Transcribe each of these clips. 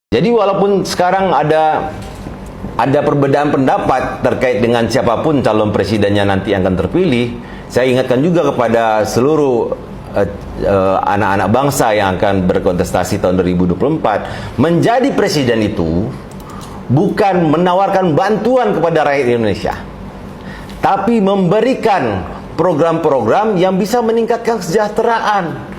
Jadi walaupun sekarang ada perbedaan pendapat terkait dengan siapapun calon presidennya nanti yang akan terpilih, saya ingatkan juga kepada seluruh anak-anak bangsa yang akan berkontestasi tahun 2024, menjadi presiden itu bukan menawarkan bantuan kepada rakyat Indonesia, tapi memberikan program-program yang bisa meningkatkan kesejahteraan,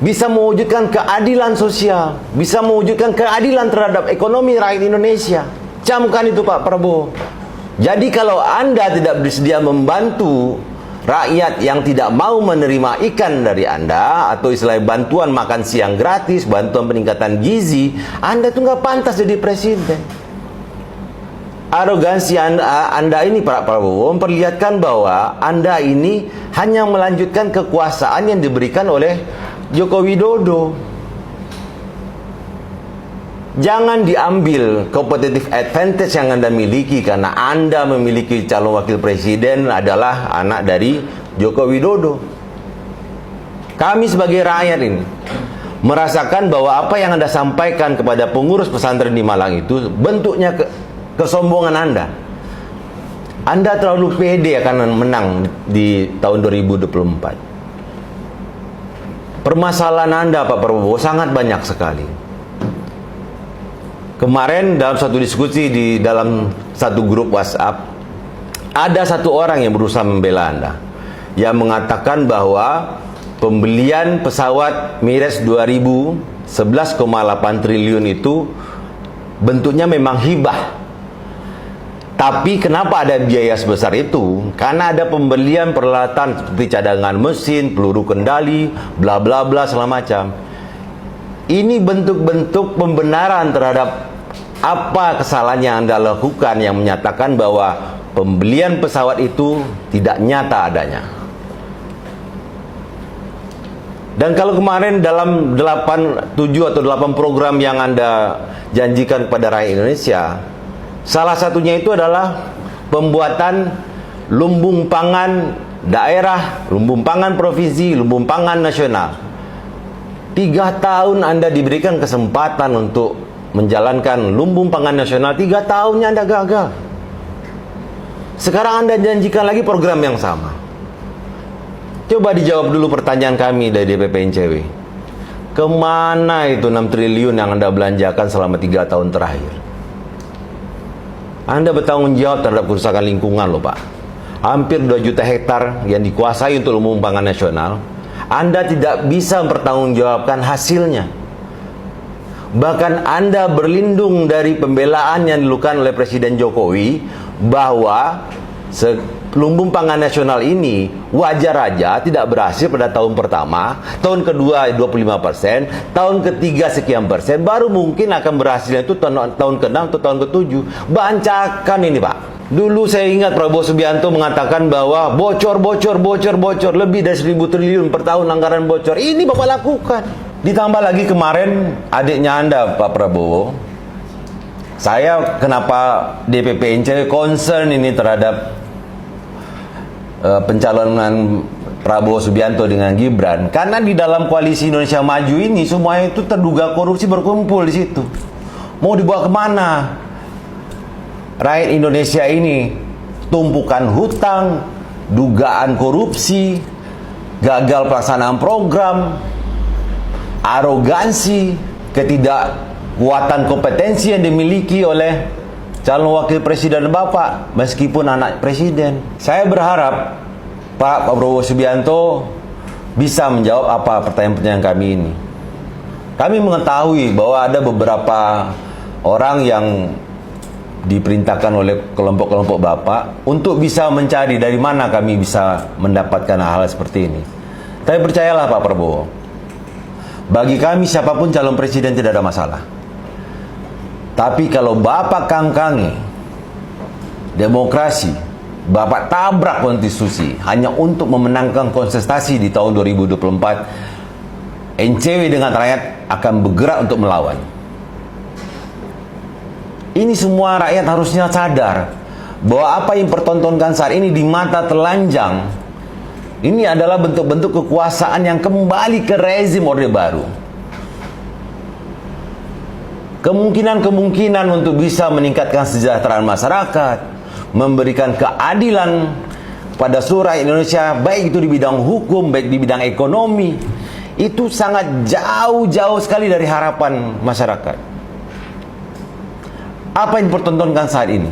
bisa mewujudkan keadilan sosial, bisa mewujudkan keadilan terhadap ekonomi rakyat Indonesia. Camkan itu Pak Prabowo. Jadi kalau Anda tidak bersedia membantu rakyat yang tidak mau menerima ikan dari Anda, atau istilahnya bantuan makan siang gratis, bantuan peningkatan gizi, Anda tuh nggak pantas jadi presiden. Arogansi Anda ini Pak Prabowo memperlihatkan bahwa Anda ini hanya melanjutkan kekuasaan yang diberikan oleh Joko Widodo. Jangan diambil competitive advantage yang Anda miliki karena Anda memiliki calon wakil presiden adalah anak dari Joko Widodo. Kami sebagai rakyat ini merasakan bahwa apa yang Anda sampaikan kepada pengurus pesantren di Malang itu bentuknya kesombongan Anda. Anda terlalu pede akan menang di tahun 2024. Permasalahan Anda Pak Prabowo sangat banyak sekali. Kemarin dalam satu diskusi di dalam satu grup WhatsApp, ada satu orang yang berusaha membela Anda, yang mengatakan bahwa pembelian pesawat Emirates 2000 11,8 triliun itu bentuknya memang hibah. Tapi kenapa ada biaya sebesar itu? Karena ada pembelian peralatan seperti cadangan mesin, peluru kendali, bla bla bla segala macam. Ini bentuk-bentuk pembenaran terhadap apa kesalahan yang Anda lakukan, yang menyatakan bahwa pembelian pesawat itu tidak nyata adanya. Dan kalau kemarin dalam 7 atau 8 program yang Anda janjikan kepada rakyat Indonesia, salah satunya itu adalah pembuatan lumbung pangan daerah, lumbung pangan provinsi, lumbung pangan nasional. 3 tahun Anda diberikan kesempatan untuk menjalankan lumbung pangan nasional, 3 tahunnya Anda gagal. Sekarang Anda janjikan lagi program yang sama. Coba dijawab dulu pertanyaan kami dari DPP NCW. Kemana itu 6 triliun yang Anda belanjakan selama 3 tahun terakhir? Anda bertanggung jawab terhadap kerusakan lingkungan loh Pak. Hampir 2 juta hektar yang dikuasai untuk lumbung pangan nasional, Anda tidak bisa mempertanggungjawabkan hasilnya. Bahkan Anda berlindung dari pembelaan yang dilakukan oleh Presiden Jokowi bahwa lumbung pangan nasional ini wajar aja tidak berhasil pada tahun pertama, tahun kedua 25%, tahun ketiga sekian persen, baru mungkin akan berhasilnya itu tahun ke-6 atau tahun ke-7. Bancakan ini Pak. Dulu saya ingat Prabowo Subianto mengatakan bahwa bocor lebih dari 1.000 triliun per tahun anggaran bocor. Ini Bapak lakukan. Ditambah lagi kemarin adiknya Anda Pak Prabowo. Saya kenapa DPP NCW concern ini terhadap pencalonan Prabowo Subianto dengan Gibran, karena di dalam koalisi Indonesia Maju ini semuanya itu terduga korupsi berkumpul di situ. Mau dibawa kemana? Rakyat Indonesia ini tumpukan hutang, dugaan korupsi, gagal pelaksanaan program, arogansi, ketidakkuatan kompetensi yang dimiliki oleh calon wakil presiden Bapak, meskipun anak presiden. Saya berharap Pak Prabowo Subianto bisa menjawab apa pertanyaan-pertanyaan kami ini. Kami mengetahui bahwa ada beberapa orang yang diperintahkan oleh kelompok-kelompok Bapak untuk bisa mencari dari mana kami bisa mendapatkan hal-hal seperti ini. Tapi percayalah Pak Prabowo, bagi kami siapapun calon presiden tidak ada masalah. Tapi kalau Bapak kangkangi demokrasi, Bapak tabrak konstitusi hanya untuk memenangkan kontestasi di tahun 2024, NCW dengan rakyat akan bergerak untuk melawan. Ini semua rakyat harusnya sadar bahwa apa yang dipertontonkan saat ini di mata telanjang, ini adalah bentuk-bentuk kekuasaan yang kembali ke rezim Orde Baru. kemungkinan untuk bisa meningkatkan kesejahteraan masyarakat, memberikan keadilan pada seluruh rakyat Indonesia, baik itu di bidang hukum, baik di bidang ekonomi, itu sangat jauh sekali dari harapan masyarakat. Apa yang dipertontonkan saat ini?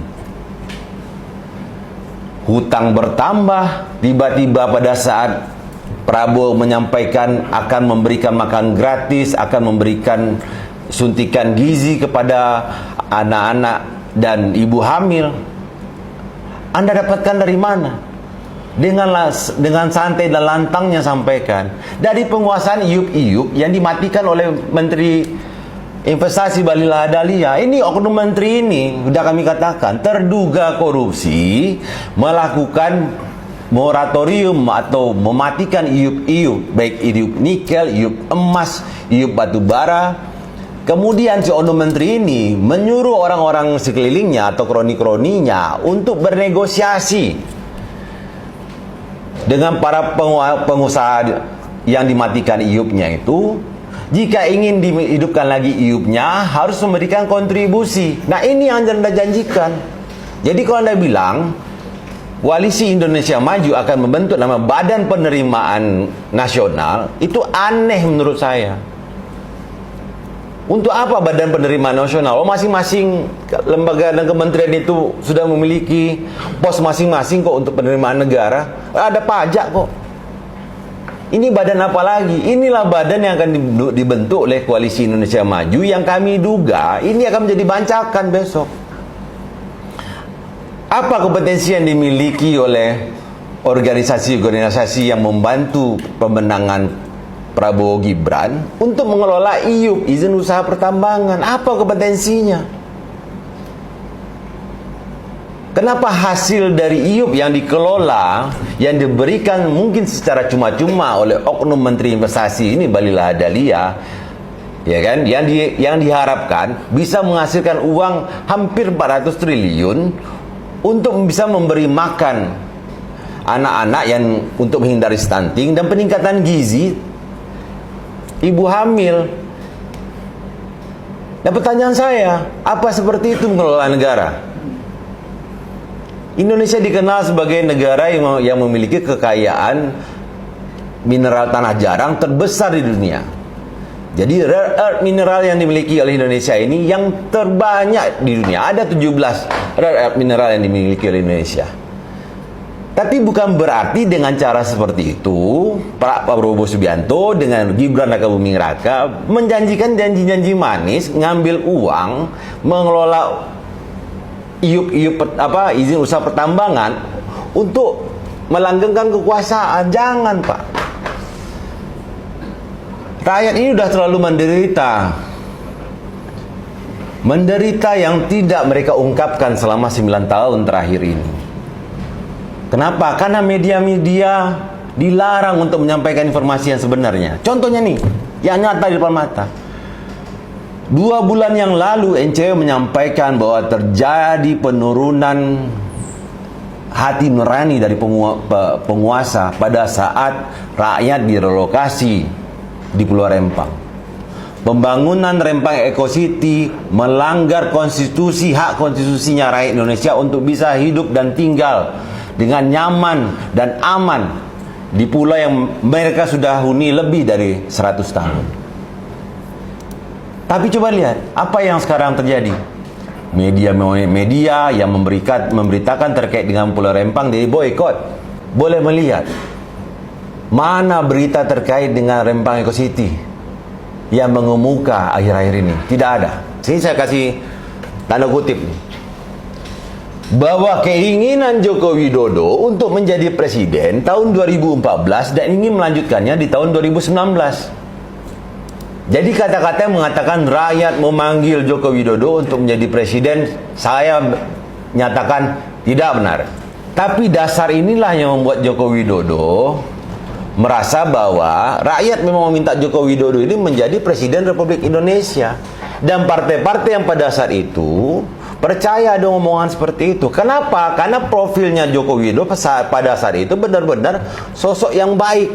Hutang bertambah, tiba-tiba pada saat Prabowo menyampaikan akan memberikan makan gratis, akan memberikan suntikan gizi kepada anak-anak dan ibu hamil. Anda dapatkan dari mana? Dengan santai dan lantangnya sampaikan dari penguasaan iup-iup yang dimatikan oleh Menteri Investasi Bahlil Lahadalia. Ini oknum menteri ini, sudah kami katakan, terduga korupsi, melakukan moratorium atau mematikan iup-iup, baik iup nikel, iup emas, iup batu bara. Kemudian si oknum menteri ini menyuruh orang-orang sekelilingnya atau kroni-kroninya untuk bernegosiasi dengan para pengusaha yang dimatikan iupnya itu. Jika ingin dihidupkan lagi iupnya, harus memberikan kontribusi. Nah, ini yang Anda janjikan. Jadi kalau Anda bilang Koalisi Indonesia Maju akan membentuk nama Badan Penerimaan Nasional, itu aneh menurut saya. Untuk apa Badan Penerimaan Nasional? Oh, masing-masing lembaga dan kementerian itu sudah memiliki pos masing-masing kok untuk penerimaan negara. Ada pajak kok. Ini badan apa lagi? Inilah badan yang akan dibentuk oleh Koalisi Indonesia Maju yang kami duga ini akan menjadi bancakan besok. Apa kompetensi yang dimiliki oleh organisasi-organisasi yang membantu pemenangan Prabowo Gibran untuk mengelola IUP, izin usaha pertambangan? Apa kompetensinya? Kenapa hasil dari IUP yang dikelola, yang diberikan mungkin secara cuma-cuma oleh oknum Menteri Investasi ini, Bahlil Lahadalia, ya kan, yang diharapkan bisa menghasilkan uang hampir 400 triliun untuk bisa memberi makan anak-anak yang untuk menghindari stunting dan peningkatan gizi ibu hamil. Dan pertanyaan saya, apa seperti itu mengelola negara? Indonesia dikenal sebagai negara yang memiliki kekayaan mineral tanah jarang terbesar di dunia. Jadi rare earth mineral yang dimiliki oleh Indonesia ini yang terbanyak di dunia. Ada 17 rare earth mineral yang dimiliki oleh Indonesia. Tapi bukan berarti dengan cara seperti itu Pak Prabowo Subianto dengan Gibran Rakabuming Raka menjanjikan janji-janji manis, ngambil uang, mengelola izin usaha pertambangan untuk melanggengkan kekuasaan. Jangan, Pak. Rakyat ini sudah terlalu menderita yang tidak mereka ungkapkan selama 9 tahun terakhir ini. Kenapa? Karena media-media dilarang untuk menyampaikan informasi yang sebenarnya. Contohnya nih, yang nyata di depan mata. 2 bulan yang lalu NCW menyampaikan bahwa terjadi penurunan hati nurani dari penguasa pada saat rakyat direlokasi di Pulau Rempang. Pembangunan Rempang Eco City melanggar konstitusi, hak konstitusinya rakyat Indonesia untuk bisa hidup dan tinggal dengan nyaman dan aman di pulau yang mereka sudah huni lebih dari 100 tahun. Tapi coba lihat apa yang sekarang terjadi. Media yang memberitakan terkait dengan Pulau Rempang di boykot. Boleh melihat mana berita terkait dengan Rempang Eco City yang mengemuka akhir-akhir ini? Tidak ada. Sini saya kasih tanda kutip nih. Bahwa keinginan Joko Widodo untuk menjadi presiden tahun 2014 dan ingin melanjutkannya di tahun 2019. Jadi kata-kata yang mengatakan rakyat memanggil Joko Widodo untuk menjadi presiden, saya nyatakan tidak benar. Tapi dasar inilah yang membuat Joko Widodo merasa bahwa rakyat memang meminta Joko Widodo ini menjadi presiden Republik Indonesia. Dan partai-partai yang pada saat itu percaya ada omongan seperti itu. Kenapa? Karena profilnya Joko Widodo pada saat itu benar-benar sosok yang baik.